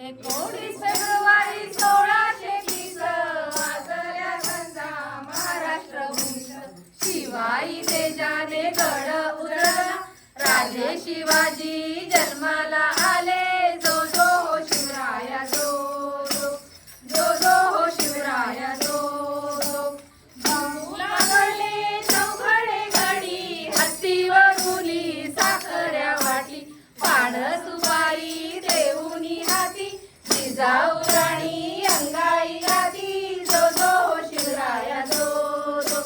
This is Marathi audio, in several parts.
19 फेब्रुवारी 1630 वाजल्या घंटा महाराष्ट्र भूमीत. शिवाई तेजाने गड उजळला, राजे शिवाजी जन्माला आले. जो जो हो शिवराया जो जो, जो जो हो शिवराया जो जो. बाबूला गडले चौघडे घडी, हत्तीवरुली साखऱ्या वाटी. पान सुपारी देऊनी हाती, जिजाऊ राणी अंगाई गाती. जो जो हो शिवराया जो जो,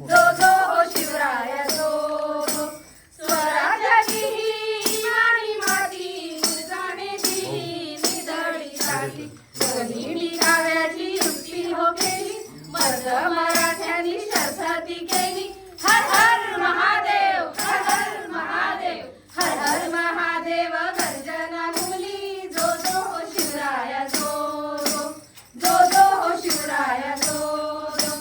जो जो हो शिवराया जो जो. स्वराज्याची ही इमानी माती, जाणे दिली निधडी जाती. गनिमी काव्याची युक्ती हो केली, मर्द मराठ्यांनी शर्थती केली. हर हर महादेव, हर हर महादेव, हर हर महादेव गर्जना घुमली. जो जो हो शिवराया जो जो, जो जो हो शिवराया जो जो.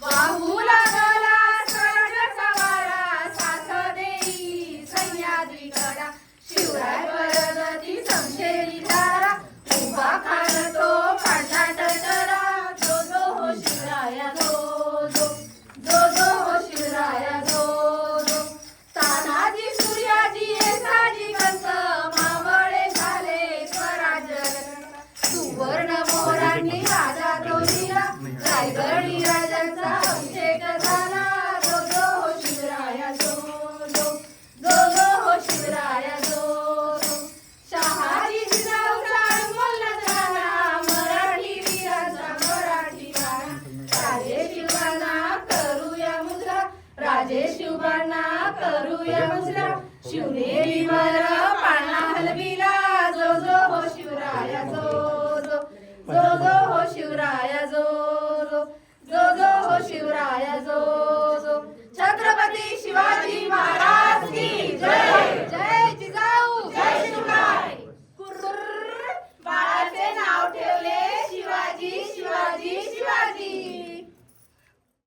वाहू लागला स्वराज्याचा वारा, साथ देई सह्याद्री कडा. शिवराय परगती समशेरी धारा, उभा खानतो काढला टटरा. जो जो हो शिवराया जो जो, जो जो हो शिवराया जो जो. तानाजी सूर्याजी येसाजी कंस, मावळे झाले स्वराज्य रत्न. सुवर्ण मोरांनी राजा तो लिहिला, रायगडी राजांचा अभिषेक झाला. जो जो हो शिवराया जो जो, जो जो हो शिवराया जो जो. शहाजी जिजाऊचा अनमोल नजराणा, मराठी वीरांचा मराठी गाणा. राजे शिवबांना करूया मुजरा, राजे शिवबांना करूया मुजरा. शिवनेरी मरा